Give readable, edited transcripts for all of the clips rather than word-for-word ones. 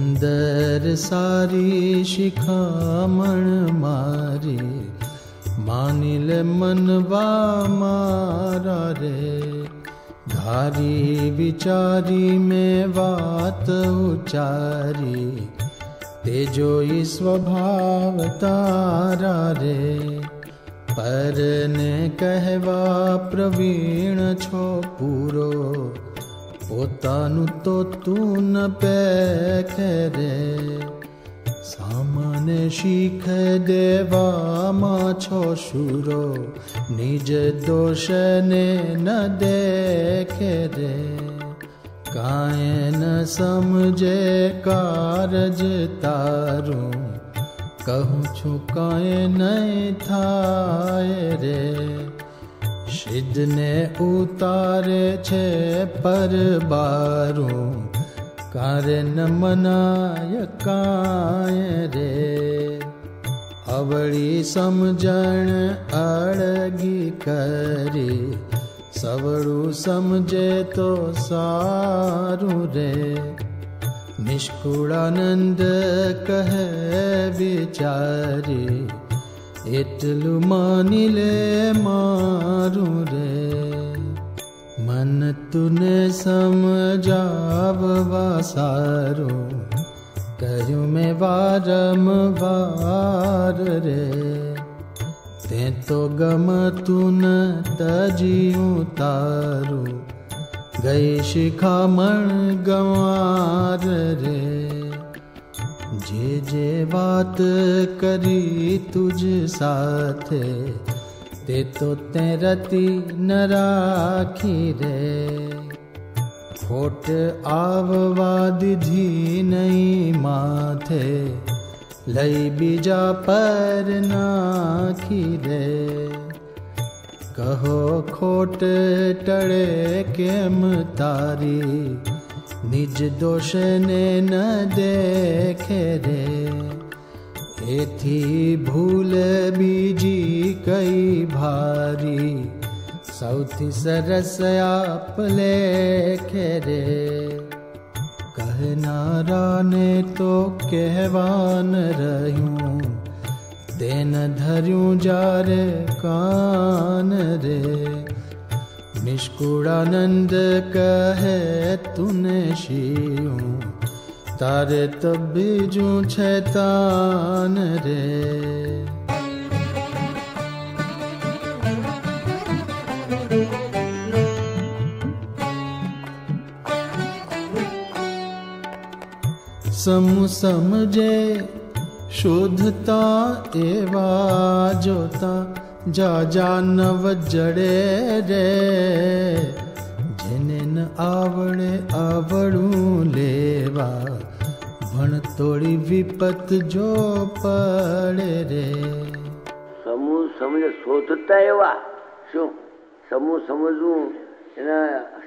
अंदर सारी शिखामण मारी, मानिल मनवा मारा रे। धारी विचारी में बात उचारी, तेजोई स्वभाव तारा रे। पर ने कहवा प्रवीण छो पूरो, पोतानु तो तू न पेखे रे। सामान्य शीख देवा मा छो शूरो, निज दोष ने न देखे रे। काए न समझे कारज तारू, कहूँ छु काए नहीं थाए रे। सिद्ध ने उतारे छे पर बारू, कार्य न मनाय काए रे। अवળી समझण अड़गी करी, सवड़ू समझे तो सारू रे। निष्कुळानंद कहे विचारी, एटलू मानी ले मारू रे। मन तूने समझाववा सारू, कहूँ मैं वारंवार रे। ते तो गमतू न तजियूं तारू, गई शिखामण गंवार रे। जे बात करी तुझ साथे, ते तो ते रति न राखी रे। खोट आववा दीधी नहीं माथे, लई बीजा पर नाखी रे। कहो खोट टड़े केम तारी, निज दोष ने न देखे रे। एथी भूल बीजी कई भारी, सौथी सरस आप लेखे रे। कहनारा ने तो कहवान रह्यूं, तेन धर्यूं जारे कान रे। निष्कुळानंद कहे तूने शियूं, तारे तो बीजू छैतान रे। समु समझे शुद्धता एवा जोता, जा जानव जड़े रे। जिने न आवड़े आवड़ू लेवा, भण तोड़ी विपत जो पड़े रे। समूह समझ શોધતા એવા શું સમૂહ સમજવું એના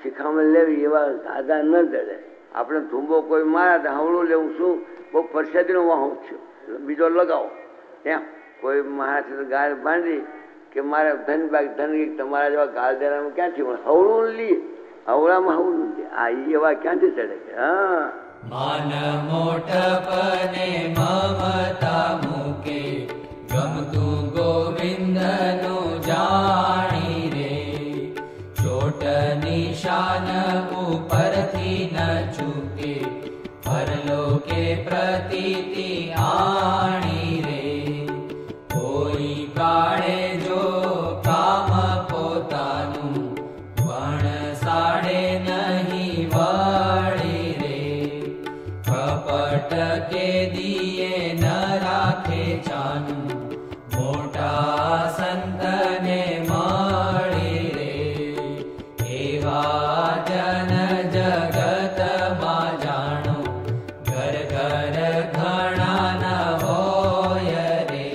શિખામણ લેવી એવા દાદા ન જડે. આપણે ધૂંબો કોઈ મારે તો હવળું લેવું શું બહુ પરસાદીનો વાહું છું બીજો લગાવો એમ કોઈ મારા ગાળ બાંધી કે મારે ધનબાગ ધનગી તમારા જેવા ગાળ દેનામાં ક્યાંથી હવળું લઈએ હવળામાં હવળું લે આ એવા ક્યાંથી ચડે છે. હા માન મોટપને મમતા મૂકે ગમતું ગોવિંદનું જાણી રે. ચોટ નિશાન ઉપરથી ન ચૂકે પરલોકે પ્રતીતિ આણી રે. કોઈ કાળે જો કામ પોતાનું વણસાડે નહીં વળી રે. કપટ કે દિયે ન રાખે ચાનું મોટા સંતને મળી રે. એવા જન જગતમાં જાણો ઘર ઘર ઘણા ન હોય રે.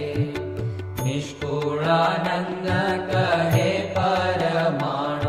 નિષ્કુળાનંદ કહે પરમાણુ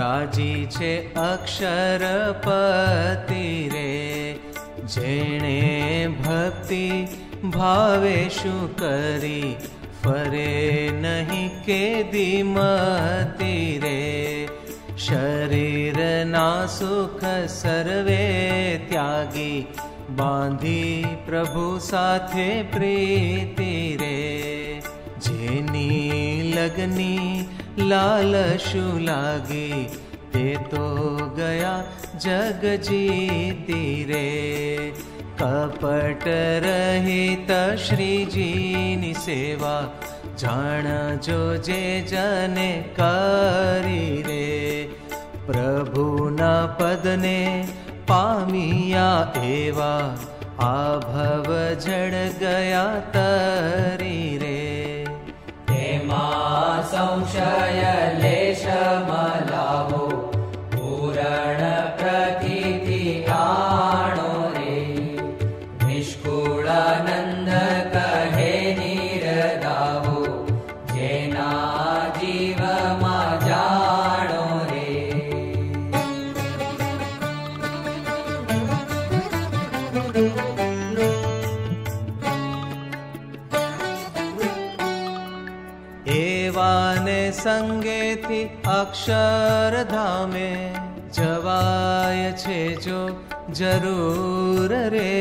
રાજી છે અક્ષરપતિ રે, જેણે ભક્તિ ભાવે શું કરી, ફરે નહીં કેદી મતી રે. શરીરના સુખ સર્વે ત્યાગી, બાંધી પ્રભુ સાથે પ્રીતિ રે. જેની લગની લાલશું લાગી, તે તો ગયા જગ જીતી રે. કપટ રહિત શ્રીજીની સેવા, જાણજો જે જને કરી રે. પ્રભુના પદને પામિયા એવા, આ ભવ જડ ગયા તરી રે. તેમાં સંશય લેશ મલાવો, પૂરણ પ્રતીતિ આણો રે. નિષ્કુળાનંદ કહે નિરદાવો, જેના જીવમાં જાણો રે. એવાને સંગેથી અક્ષરધામે, જવાય છે જો જરૂર રે.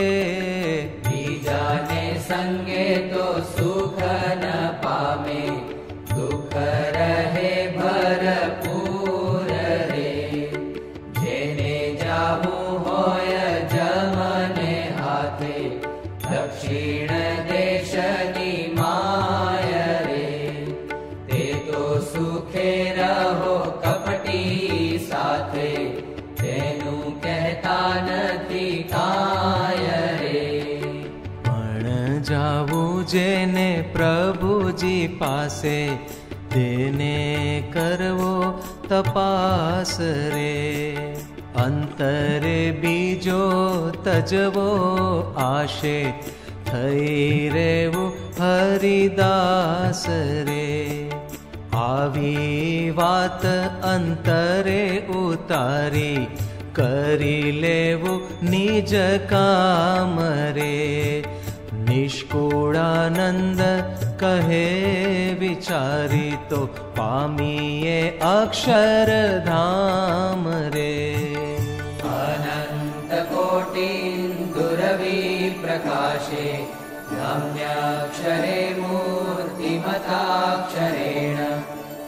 બીજાને સંગે તો સુખ ન પામે, દુઃખ રહે ભરપૂર રે. જેને જાવું હોય જમને હાથે, દક્ષિણ દેશની માય રે. તે તો સુખે રહો કપટી સાથે, તેનું કહેતા નથી કાય રે. પણ જાવું જેને પ્રભુજી પાસે, તેને કરવો તપાસ રે. અંતરે બીજો તજવો આશે, થઈ રહેવું હરિદાસ રે. આવી વાત અંતરે ઉતારી, કરી લેવું નિજ કામ રે. નિષ્કુળાનંદ કહે વિચારી, તો પામીએ અક્ષરધામ રે. અનંત કોટિન્દુરવી પ્રકાશે, ગમ્યાક્ષરે મૂર્તિમતાક્ષરેણ,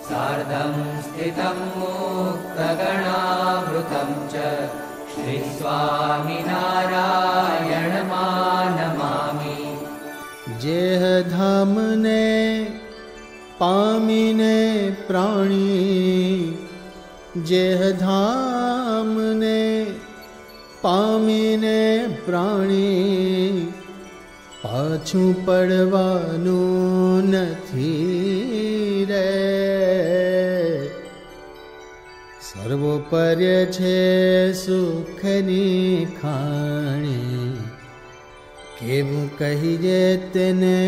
સાર્ધમ સ્થિતમ મુક્તગણાવૃતમ ચ, શ્રી સ્વામિનારાયણ નમામિ. જેહ ધામને પામીને પ્રાણી, જેહ ધામને પામીને પ્રાણી, પાછું પડવાનું નથી રે. સર્વોપર્ય છે સુખની ખાણી, કેવું કહીએ તેને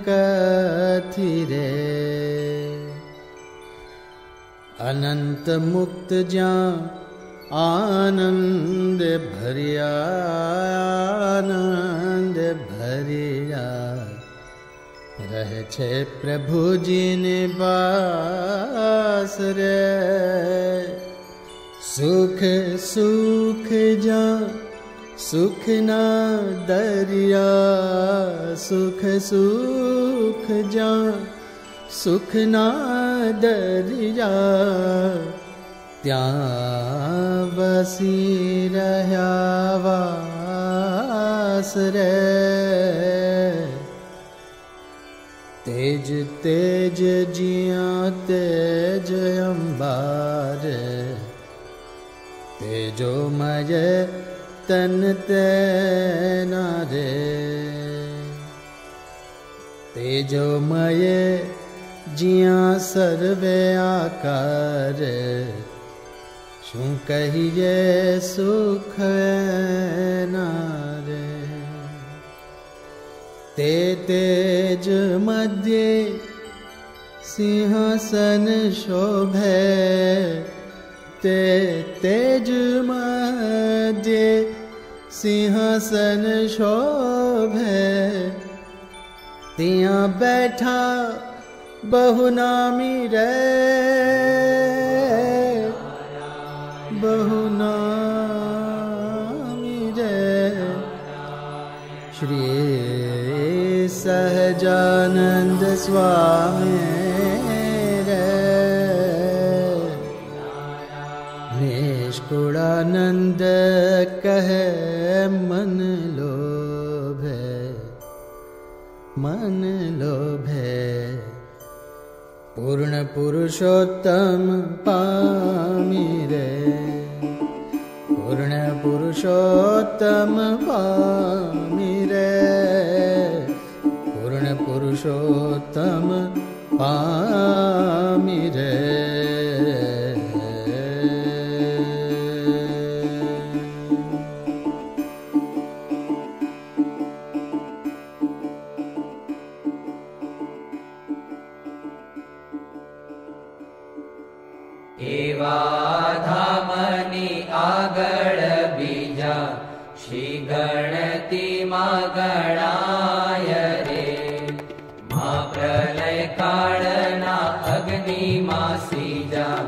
કથી રે. અનંત મુક્ત જ્યાં આનંદ ભર્યા, આનંદ ભર્યા રહે છે પ્રભુજીને વાસ રે. સુખ સુખ જ્યાં સુખના દરિયા, સુખ સુખ જ્યાં સુખના દરિયા, ત્યાં વસી રહ્યા વાસ રે. તેજ તેજ જ્યાં તેજ અંબાર, તેજોમય તન તેના રે. તેજોમય જ્યાં સર્વે આકાર, શું કહીએ સુખ ના રે. તે તેજ મધ્યે સિંહાસન શોભે, તે તેજ મધ્યે સિંહાસન શોભે, ત્યાં બેઠા બહુ નામી રે, બહુ નામી રે. શ્રી સહજાનંદ સ્વામી રે, નિષ્કુળાનંદ કહે મન લોભે, મન લોભે. પૂર્ણ પુરુષોત્તમ પામી રે, પૂર્ણ પુરુષોત્તમ પામી રે, પૂર્ણ પુરુષોત્તમ પામી રે. એવા ધામની આગળ બીજા શ્રી ગણતિમાં ગણાય રે. મા પ્રલય કાળના અગ્નિમાં સીજા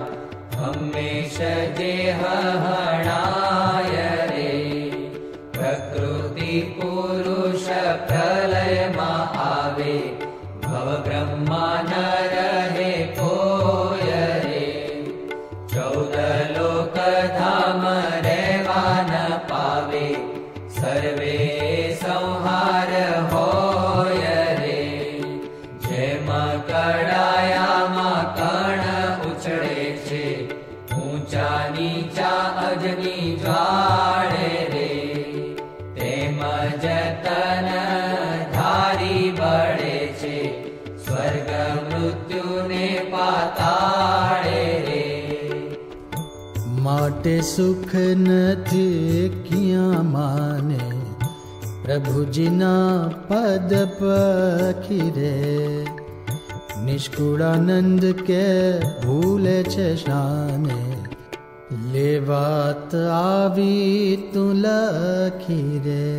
હંમેશ જે હણાય રે. પ્રકૃતિ પુરુષ પ્રલયમાં આવે, ભવ બ્રહ્મા ન રહે કોઈ રે. 14 લોક ધામ રહેવા ન પાવે, સર્વે સંહાર હોય રે. જેમ કડાયામાં કણ ઉછળે છે, ઊંચા નીચા અજની જ્વાળે રે. તેમ જ તન ધારી બળે છે, સ્વર્ગ મૃત્યુને પાતાળે રે. માટે સુખ નથી ક્યાં માને, પ્રભુજીના પદ પખી રે. નિષ્કુળાનંદ કે ભૂલે છે શાને, લે વાત આવી તું લખી રે.